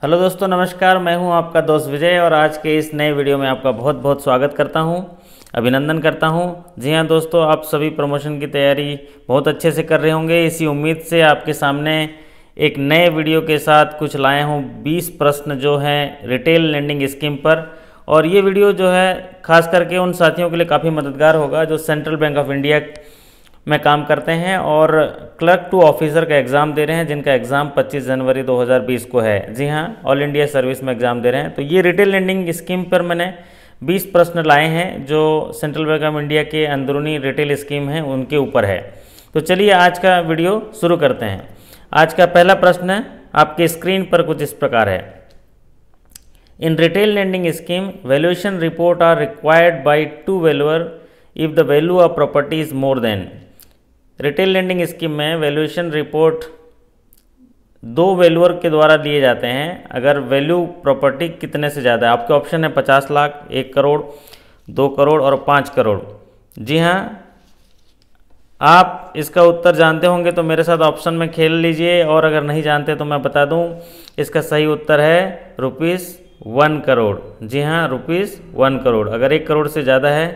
Hello दोस्तों, नमस्कार। मैं हूं आपका दोस्त विजय और आज के इस नए वीडियो में आपका बहुत बहुत स्वागत करता हूं, अभिनंदन करता हूं। जी हां दोस्तों, आप सभी प्रमोशन की तैयारी बहुत अच्छे से कर रहे होंगे। इसी उम्मीद से आपके सामने एक नए वीडियो के साथ कुछ लाया हूं 20 प्रश्न जो हैं रिटेल लेंडिंग स्कीम पर। और ये वीडियो जो है खास करके उन साथियों के लिए काफ़ी मददगार होगा जो सेंट्रल बैंक ऑफ इंडिया में काम करते हैं और क्लर्क टू ऑफिसर का एग्ज़ाम दे रहे हैं, जिनका एग्ज़ाम 25 जनवरी 2020 को है। जी हाँ, ऑल इंडिया सर्विस में एग्ज़ाम दे रहे हैं। तो ये रिटेल लेंडिंग स्कीम पर मैंने 20 प्रश्न लाए हैं जो सेंट्रल बैंक ऑफ इंडिया के अंदरूनी रिटेल स्कीम हैं उनके ऊपर है। तो चलिए आज का वीडियो शुरू करते हैं। आज का पहला प्रश्न आपके स्क्रीन पर कुछ इस प्रकार है। In retail lending scheme valuation report are required by two valuer if the value of property is more than. Retail lending scheme में वैल्यूएशन रिपोर्ट दो वैल्यूअर के द्वारा लिए जाते हैं अगर वैल्यू प्रॉपर्टी कितने से ज़्यादा है। आपके ऑप्शन है 50 लाख, 1 करोड़, 2 करोड़ और 5 करोड़। जी हाँ, आप इसका उत्तर जानते होंगे तो मेरे साथ ऑप्शन में खेल लीजिए, और अगर नहीं जानते तो मैं बता दूं, इसका सही उत्तर है ₹1 करोड़। जी हाँ, ₹1 करोड़। अगर 1 करोड़ से ज़्यादा है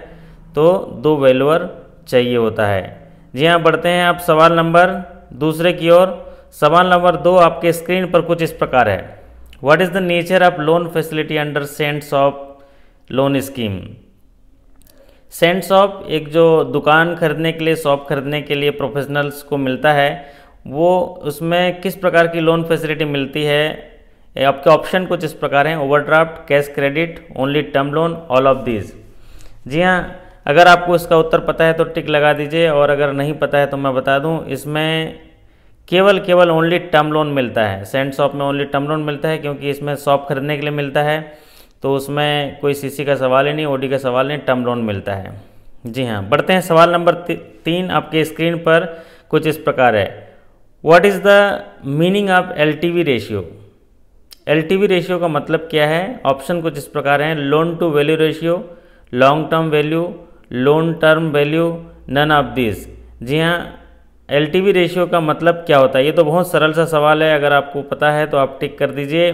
तो दो वैल्यूअर चाहिए होता है। जी हाँ, बढ़ते हैं आप सवाल नंबर दूसरे की ओर। सवाल नंबर 2 आपके स्क्रीन पर कुछ इस प्रकार है। What is the nature of loan facility under Cent shop loan scheme. Cent shop एक जो दुकान खरीदने के लिए, शॉप खरीदने के लिए प्रोफेशनल्स को मिलता है, वो उसमें किस प्रकार की लोन फैसिलिटी मिलती है। आपके ऑप्शन कुछ इस प्रकार हैं। Overdraft, cash credit, only term loan, all of these. जी हाँ, अगर आपको इसका उत्तर पता है तो टिक लगा दीजिए, और अगर नहीं पता है तो मैं बता दूं, इसमें केवल ओनली टर्म लोन मिलता है। सेंट शॉप में ओनली टर्म लोन मिलता है क्योंकि इसमें शॉप खरीदने के लिए मिलता है, तो उसमें कोई सीसी का सवाल ही नहीं, ओडी का सवाल नहीं, टर्म लोन मिलता है। जी हाँ, बढ़ते हैं सवाल नंबर 3 आपके स्क्रीन पर कुछ इस प्रकार है। What is the meaning of LTV ratio. LTV ratio का मतलब क्या है। ऑप्शन कुछ इस प्रकार हैं। Loan to value ratio, long term value, loan term value, none of this. जी हाँ, LTV रेशियो का मतलब क्या होता है। ये तो बहुत सरल सा सवाल है, अगर आपको पता है तो आप टिक कर दीजिए,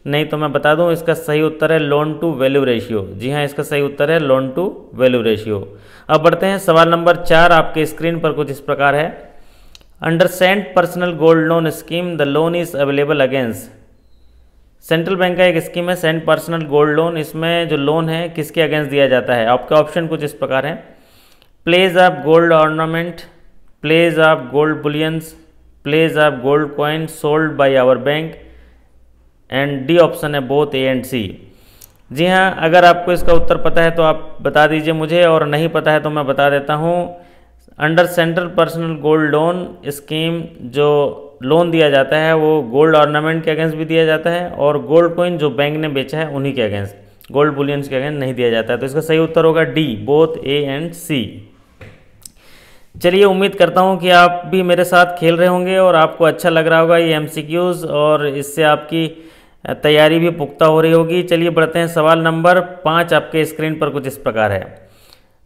नहीं तो मैं बता दूं, इसका सही उत्तर है लोन टू वैल्यू रेशियो। जी हाँ, इसका सही उत्तर है लोन टू वैल्यू रेशियो। अब बढ़ते हैं सवाल नंबर 4 आपके स्क्रीन पर कुछ इस प्रकार है। Under Cent personal gold loan scheme the loan is available against. Central Bank का एक स्कीम है सेंट पर्सनल गोल्ड लोन। इसमें जो लोन है किसके अगेंस्ट दिया जाता है। आपके ऑप्शन कुछ इस प्रकार हैं। Place of gold ornament, place of gold bullions, place of gold coin sold by our bank, and D option है बोथ A एंड C। जी हाँ, अगर आपको इसका उत्तर पता है तो आप बता दीजिए मुझे, और नहीं पता है तो मैं बता देता हूँ। Under central personal gold loan scheme जो लोन दिया जाता है वो गोल्ड ऑर्नामेंट के अगेंस्ट भी दिया जाता है, और गोल्ड कॉइन जो बैंक ने बेचा है उन्हीं के अगेंस्ट, गोल्ड बुलियंस के अगेंस्ट नहीं दिया जाता है। तो इसका सही उत्तर होगा D, both A and C। चलिए, उम्मीद करता हूँ कि आप भी मेरे साथ खेल रहे होंगे और आपको अच्छा लग रहा होगा ये MCQs, और इससे आपकी तैयारी भी पुख्ता हो रही होगी। चलिए बढ़ते हैं सवाल नंबर 5 आपके स्क्रीन पर कुछ इस प्रकार है।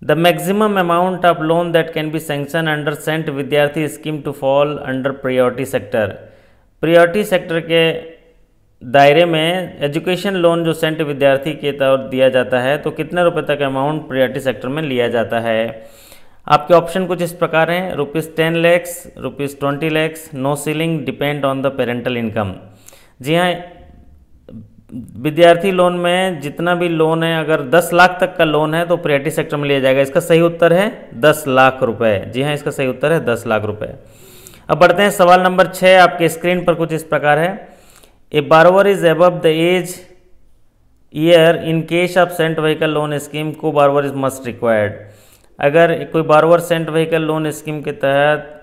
The maximum amount of loan that can be sanction under Cent Vidyarthi scheme to fall under priority sector. Priority sector के दायरे में एजुकेशन लोन जो सेंट विद्यार्थी के तौर दिया जाता है, तो कितने रुपए तक अमाउंट प्रायोरिटी सेक्टर में लिया जाता है। आपके ऑप्शन कुछ इस प्रकार हैं। ₹10 lakh, ₹20 lakh, no ceiling, depend on the parental income. जी हाँ, विद्यार्थी लोन में जितना भी लोन है, अगर 10 लाख तक का लोन है तो प्रायोरिटी सेक्टर में लिया जाएगा। इसका सही उत्तर है 10 लाख रुपए। जी हाँ, इसका सही उत्तर है 10 लाख रुपए। अब बढ़ते हैं सवाल नंबर 6 आपके स्क्रीन पर कुछ इस प्रकार है। A borrower is above the age year in case of Cent vehicle loan scheme, co borrower is must required. अगर कोई borrower Cent vehicle loan scheme के तहत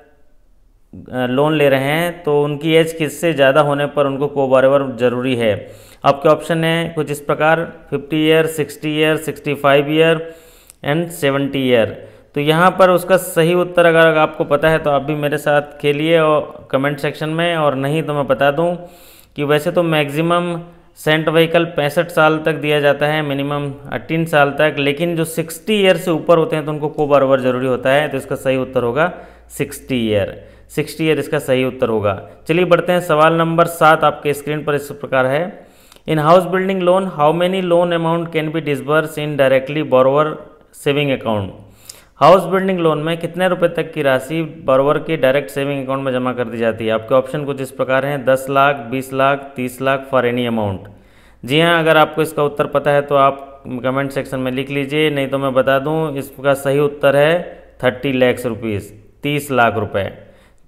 लोन ले रहे हैं तो उनकी एज किससे ज़्यादा होने पर उनको को बारोवर जरूरी है। आपके ऑप्शन है कुछ इस प्रकार। 50 year, 60 year, 65 year and 70 year. तो यहाँ पर उसका सही उत्तर अगर आपको पता है तो आप भी मेरे साथ खेलिए और कमेंट सेक्शन में, और नहीं तो मैं बता दूँ कि वैसे तो मैक्सिमम सेंट व्हीकल 65 साल तक दिया जाता है, मिनिमम 18 साल तक, लेकिन जो 60 ईयर से ऊपर होते हैं तो उनको को बारोवर जरूरी होता है। तो इसका सही उत्तर होगा 60 ईयर। 60 ईयर इसका सही उत्तर होगा। चलिए बढ़ते हैं, सवाल नंबर 7 आपके स्क्रीन पर इस प्रकार है। In house building loan how many lone amount can be disburse in directly borrower saving account. House building loan में कितने रुपए तक की राशि बोरोवर के डायरेक्ट सेविंग अकाउंट में जमा कर दी जाती है। आपके ऑप्शन कुछ इस प्रकार हैं, 10 lakh, 20 lakh, 30 lakh, for any amount. जी हाँ, अगर आपको इसका उत्तर पता है तो आप कमेंट सेक्शन में लिख लीजिए, नहीं तो मैं बता दूं इसका सही उत्तर है 30 लाख रुपीज़, 30 लाख रुपए,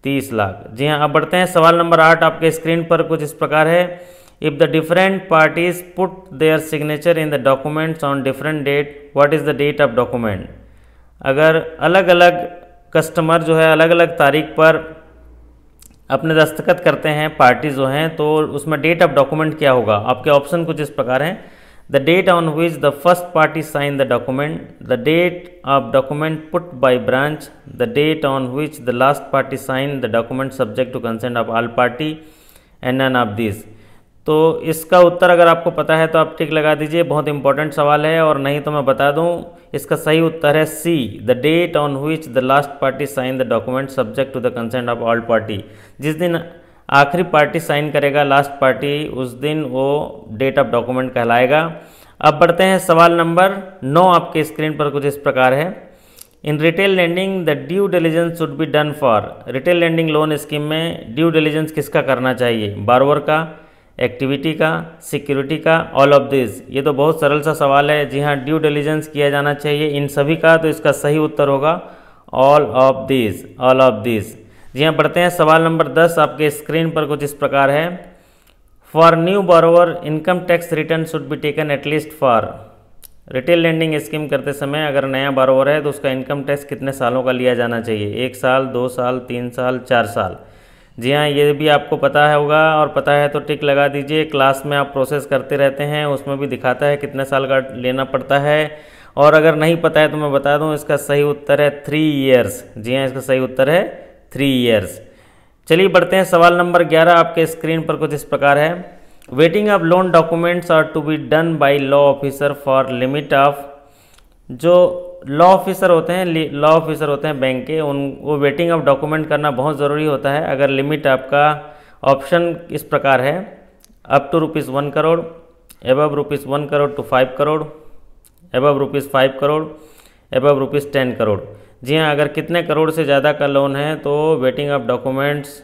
30 लाख। जी हाँ, अब बढ़ते हैं, सवाल नंबर 8 आपके स्क्रीन पर कुछ इस प्रकार है। If the different parties put their signature in the documents on different date, what is the date of document. अगर अलग अलग कस्टमर जो है अलग अलग तारीख पर अपने दस्तखत करते हैं, पार्टी जो हैं, तो उसमें डेट ऑफ डॉक्यूमेंट क्या होगा। आपके ऑप्शन कुछ इस प्रकार हैं, the date on which the first party sign the document, the date of document put by branch, the date on which the last party sign the document subject to consent of all party and none of this. तो इसका उत्तर अगर आपको पता है तो आप टिक लगा दीजिए, बहुत इंपॉर्टेंट सवाल है, और नहीं तो मैं बता दूं इसका सही उत्तर है C, the date on which the last party sign the document subject to the consent of all party. जिस दिन आखिरी पार्टी साइन करेगा लास्ट पार्टी, उस दिन वो डेट ऑफ डॉक्यूमेंट कहलाएगा। अब बढ़ते हैं, सवाल नंबर 9 आपके स्क्रीन पर कुछ इस प्रकार है। In retail lending the due diligence should be done for. Retail lending loan scheme में ड्यू डिलिजेंस किसका करना चाहिए, बारोवर का, एक्टिविटी का, सिक्योरिटी का, ऑल ऑफ दिस। ये तो बहुत सरल सा सवाल है। जी हाँ, ड्यू डिलिजेंस किया जाना चाहिए इन सभी का, तो इसका सही उत्तर होगा all of this, all of this. जी हाँ, बढ़ते हैं, सवाल नंबर 10 आपके स्क्रीन पर कुछ इस प्रकार है। For new borrower income tax return should be taken at least for. Retail lending scheme करते समय अगर नया बोरोवर है तो उसका इनकम टैक्स कितने सालों का लिया जाना चाहिए, 1 साल, 2 साल, 3 साल, 4 साल। जी हाँ, ये भी आपको पता होगा, और पता है तो टिक लगा दीजिए। क्लास में आप प्रोसेस करते रहते हैं, उसमें भी दिखाता है कितने साल का लेना पड़ता है। और अगर नहीं पता है तो मैं बता दूं इसका सही उत्तर है 3 ईयर्स। जी हाँ, इसका सही उत्तर है 3 ईयर्स। चलिए बढ़ते हैं, सवाल नंबर 11 आपके स्क्रीन पर कुछ इस प्रकार है। Vetting of loan documents are to be done by law officer for limit of. जो लॉ ऑफिसर होते हैं बैंक के, वो वेटिंग ऑफ डॉक्यूमेंट करना बहुत ज़रूरी होता है। अगर लिमिट आपका ऑप्शन इस प्रकार है, up to ₹1 crore, above ₹1 crore to 5 crore, above ₹5 crore, above ₹10 crore. जी हाँ, अगर कितने करोड़ से ज़्यादा का लोन है तो वेटिंग ऑफ डॉक्यूमेंट्स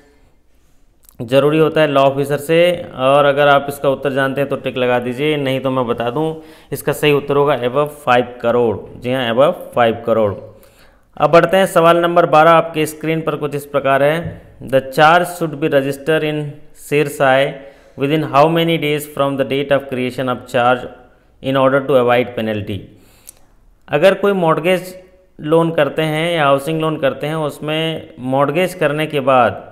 ज़रूरी होता है लॉ ऑफिसर से। और अगर आप इसका उत्तर जानते हैं तो टिक लगा दीजिए, नहीं तो मैं बता दूं इसका सही उत्तर होगा एबव 5 करोड़। जी हाँ, एबव 5 करोड़। अब बढ़ते हैं, सवाल नंबर 12 आपके स्क्रीन पर कुछ इस प्रकार है। The charge should be register in CERSAI within how many days from the date of creation of charge in order to avoid penalty. अगर कोई मॉर्गेज लोन करते हैं या हाउसिंग लोन करते हैं, उसमें मॉर्गेज करने के बाद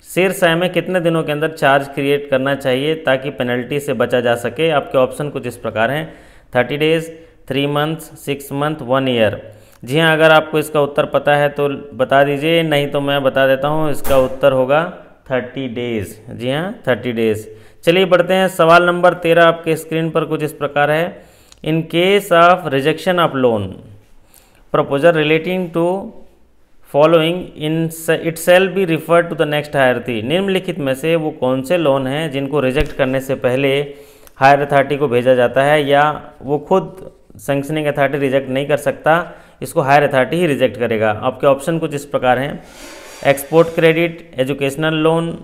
शेरशाई में कितने दिनों के अंदर चार्ज क्रिएट करना चाहिए ताकि पेनल्टी से बचा जा सके। आपके ऑप्शन कुछ इस प्रकार हैं, 30 डेज, 3 मंथ्स, 6 मंथ, 1 ईयर। जी हाँ, अगर आपको इसका उत्तर पता है तो बता दीजिए, नहीं तो मैं बता देता हूँ, इसका उत्तर होगा 30 डेज। जी हाँ, 30 डेज। चलिए बढ़ते हैं, सवाल नंबर 13 आपके स्क्रीन पर कुछ इस प्रकार है। In case of rejection of loan proposal relating to following in it shall be refer to the next higher authority. निम्नलिखित में से वो कौन से लोन हैं जिनको रिजेक्ट करने से पहले हायर अथॉरिटी को भेजा जाता है, या वो खुद सैंक्शनिंग अथॉरिटी रिजेक्ट नहीं कर सकता, इसको हायर अथॉरिटी ही रिजेक्ट करेगा। आपके ऑप्शन कुछ इस प्रकार हैं, export credit, educational loan,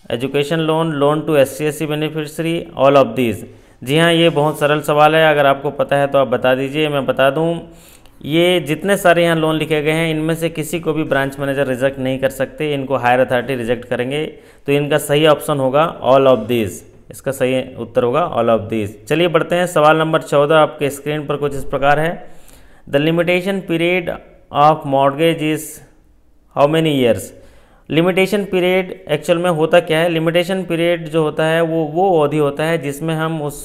education loan, loan to SC/SC beneficiary, all of these. जी हाँ, ये बहुत सरल सवाल है, अगर आपको पता है तो आप बता दीजिए। मैं बता दूँ, ये जितने सारे यहाँ लोन लिखे गए हैं इनमें से किसी को भी ब्रांच मैनेजर रिजेक्ट नहीं कर सकते, इनको हायर अथॉरिटी रिजेक्ट करेंगे। तो इनका सही ऑप्शन होगा ऑल ऑफ दिस, इसका सही उत्तर होगा ऑल ऑफ दिस। चलिए बढ़ते हैं, सवाल नंबर 14 आपके स्क्रीन पर कुछ इस प्रकार है। The limitation period of mortgage is how many years. Limitation period actual में होता क्या है, लिमिटेशन पीरियड जो होता है वो अवधि होता है जिसमें हम उस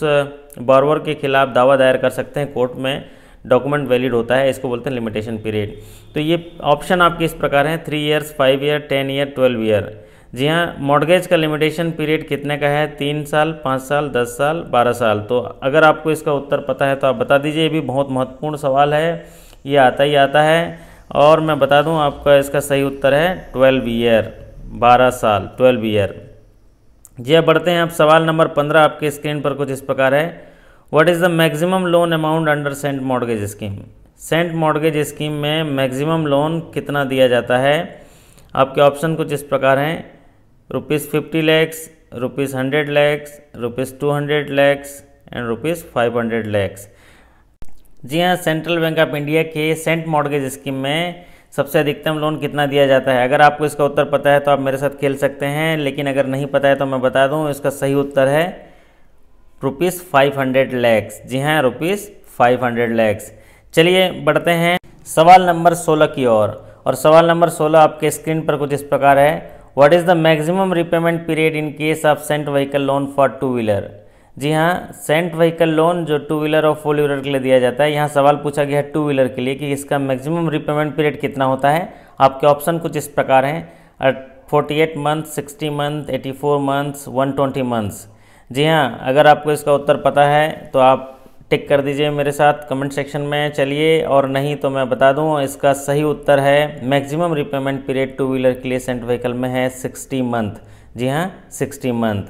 बोरोवर के खिलाफ दावा दायर कर सकते हैं कोर्ट में, डॉक्यूमेंट वैलिड होता है, इसको बोलते हैं लिमिटेशन पीरियड। तो ये ऑप्शन आपके इस प्रकार हैं, 3 ईयर्स, 5 ईयर, 10 ईयर, 12 ईयर। जी हाँ, मॉर्गेज का लिमिटेशन पीरियड कितने का है, 3 साल, 5 साल, 10 साल, 12 साल। तो अगर आपको इसका उत्तर पता है तो आप बता दीजिए। ये भी बहुत महत्वपूर्ण सवाल है, ये आता ही आता है। और मैं बता दूं आपका इसका सही उत्तर है 12 ईयर, 12 साल, 12 ईयर। जी अब बढ़ते हैं आप सवाल नंबर 15 आपके स्क्रीन पर कुछ इस प्रकार है। What is the maximum loan amount under Cent mortgage scheme? Cent mortgage scheme में मैक्सिमम लोन कितना दिया जाता है? आपके ऑप्शन कुछ इस प्रकार हैं, ₹50 लैक्स, ₹100 लैक्स, ₹200 लैक्स एंड ₹500 लैक्स। जी हाँ, सेंट्रल बैंक ऑफ इंडिया के सेंट मॉर्गेज स्कीम में सबसे अधिकतम लोन कितना दिया जाता है? अगर आपको इसका उत्तर पता है तो आप मेरे साथ खेल सकते हैं, लेकिन अगर नहीं पता है तो मैं बता दूं, इसका सही उत्तर है ₹500 लैक्स। जी हाँ, ₹500 लैक्स। चलिए बढ़ते हैं सवाल नंबर 16 की ओर, और सवाल नंबर 16 आपके स्क्रीन पर कुछ इस प्रकार है। What is the maximum repayment period in case of Cent vehicle loan for 2 wheeler? जी हाँ, सेंट व्हीकल लोन जो 2 व्हीलर और 4 व्हीलर के लिए दिया जाता है, यहाँ सवाल पूछा गया है 2 व्हीलर के लिए कि इसका मैक्सिमम रिपेमेंट पीरियड कितना होता है। आपके ऑप्शन कुछ इस प्रकार हैं, 48 मंथ, 60 मंथ, 84 मंथ्स, 120 मंथ्स। जी हाँ, अगर आपको इसका उत्तर पता है तो आप टिक कर दीजिए मेरे साथ कमेंट सेक्शन में। चलिए, और नहीं तो मैं बता दूं, इसका सही उत्तर है मैक्सिमम रिपेमेंट पीरियड 2 व्हीलर के लिए सेंट व्हीकल में है 60 मंथ। जी हाँ, 60 मंथ।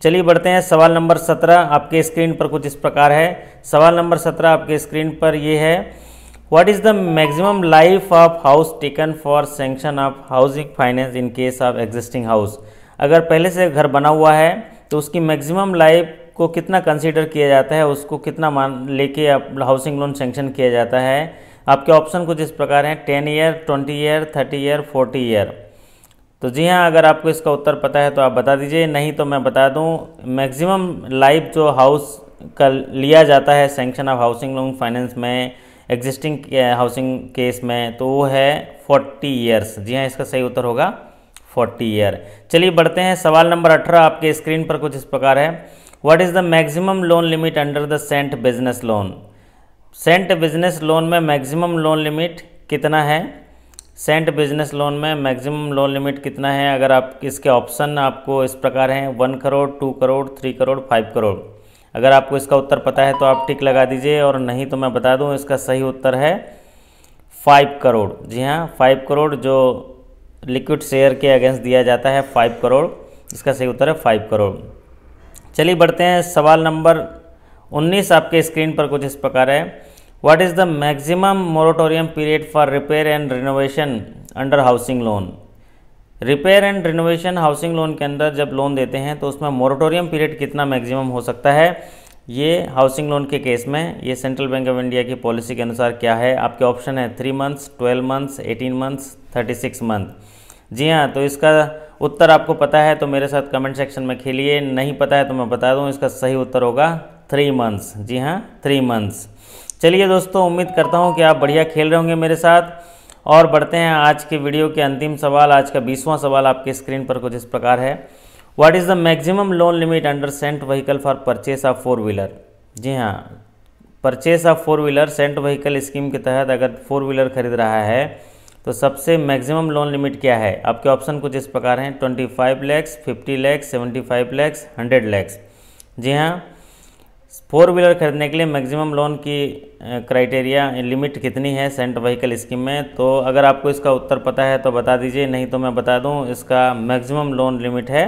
चलिए बढ़ते हैं सवाल नंबर 17 आपके स्क्रीन पर कुछ इस प्रकार है। सवाल नंबर 17 आपके स्क्रीन पर ये है, what is the maximum life of house taken for sanction of housing finance in case of existing house? अगर पहले से घर बना हुआ है तो उसकी मैक्सिमम लाइफ को कितना कंसीडर किया जाता है, उसको कितना मान लेके हाउसिंग लोन सैंक्शन किया जाता है? आपके ऑप्शन कुछ इस प्रकार हैं, 10 ईयर, 20 ईयर, 30 ईयर, 40 ईयर। तो जी हाँ, अगर आपको इसका उत्तर पता है तो आप बता दीजिए, नहीं तो मैं बता दूं, मैक्सिमम लाइफ जो हाउस का लिया जाता है sanction of housing loan finance में एग्जिस्टिंग हाउसिंग केस में, तो वो है 40 ईयर्स। जी हाँ, इसका सही उत्तर होगा 40 ईयर। चलिए बढ़ते हैं सवाल नंबर 18 आपके स्क्रीन पर कुछ इस प्रकार है। What is the maximum loan limit under the Cent business loan? Cent business loan में मैक्सिमम लोन लिमिट कितना है? सेंट बिजनेस लोन में मैक्सिमम लोन लिमिट कितना है? अगर आप इसके ऑप्शन आपको इस प्रकार हैं, 1 करोड़, 2 करोड़, 3 करोड़, 5 करोड़। अगर आपको इसका उत्तर पता है तो आप टिक लगा दीजिए, और नहीं तो मैं बता दूं, इसका सही उत्तर है 5 करोड़। जी हाँ, 5 करोड़ जो लिक्विड शेयर के अगेंस्ट दिया जाता है, 5 करोड़, इसका सही उत्तर है 5 करोड़। चलिए बढ़ते हैं सवाल नंबर 19 आपके स्क्रीन पर कुछ इस प्रकार है। What is the maximum moratorium period for repair and renovation under housing loan? Repair and renovation housing loan के अंदर जब लोन देते हैं तो उसमें मोरेटोरियम पीरियड कितना मैक्सिमम हो सकता है? ये हाउसिंग लोन के केस में ये सेंट्रल बैंक ऑफ इंडिया की पॉलिसी के अनुसार क्या है? आपके ऑप्शन है 3 मंथ्स, 12 मंथ्स, 18 मंथ्स, 36 मंथ। जी हाँ, तो इसका उत्तर आपको पता है तो मेरे साथ कमेंट सेक्शन में खेलिए, नहीं पता है तो मैं बता दूं, इसका सही उत्तर होगा 3 मंथ्स। जी हाँ, 3 मंथ्स। चलिए दोस्तों, उम्मीद करता हूं कि आप बढ़िया खेल रहे होंगे मेरे साथ, और बढ़ते हैं आज के वीडियो के अंतिम सवाल। आज का 20वां सवाल आपके स्क्रीन पर कुछ इस प्रकार है। What is the maximum loan limit under Cent vehicle for purchase of 4 wheeler? जी हाँ, purchase of 4 wheeler Cent vehicle scheme के तहत अगर 4 व्हीलर खरीद रहा है तो सबसे मैक्सिमम लोन लिमिट क्या है? आपके ऑप्शन कुछ इस प्रकार हैं, 25 लैक्स, 50 लैक्स, 75 लैक्स, 100 लैक्स। जी हाँ, 4 व्हीलर खरीदने के लिए मैक्सिमम लोन की क्राइटेरिया लिमिट कितनी है सेंट व्हीकल स्कीम में? तो अगर आपको इसका उत्तर पता है तो बता दीजिए, नहीं तो मैं बता दूं, इसका मैक्सिमम लोन लिमिट है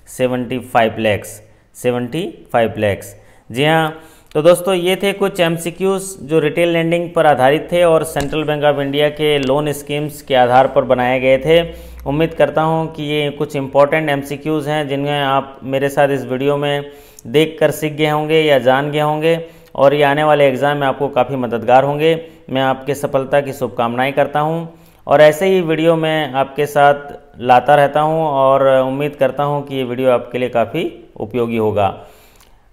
75 लैक्स, 75 लैक्स। जी हाँ, तो दोस्तों ये थे कुछ MCQs जो रिटेल लेंडिंग पर आधारित थे और सेंट्रल बैंक ऑफ इंडिया के लोन स्कीम्स के आधार पर बनाए गए थे। उम्मीद करता हूं कि ये कुछ इंपॉर्टेंट MCQs हैं जिन्हें आप मेरे साथ इस वीडियो में देखकर सीख गए होंगे या जान गए होंगे, और ये आने वाले एग्ज़ाम में आपको काफ़ी मददगार होंगे। मैं आपके सफलता की शुभकामनाएं करता हूं, और ऐसे ही वीडियो मैं आपके साथ लाता रहता हूं, और उम्मीद करता हूं कि ये वीडियो आपके लिए काफ़ी उपयोगी होगा।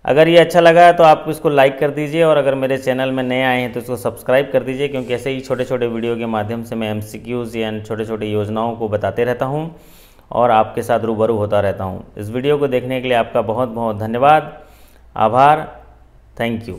अगर ये अच्छा लगा है तो आप इसको लाइक कर दीजिए, और अगर मेरे चैनल में नए आए हैं तो इसको सब्सक्राइब कर दीजिए, क्योंकि ऐसे ही छोटे छोटे वीडियो के माध्यम से मैं MCQs या छोटे छोटे योजनाओं को बताते रहता हूं और आपके साथ रूबरू होता रहता हूं। इस वीडियो को देखने के लिए आपका बहुत बहुत धन्यवाद, आभार, थैंक यू।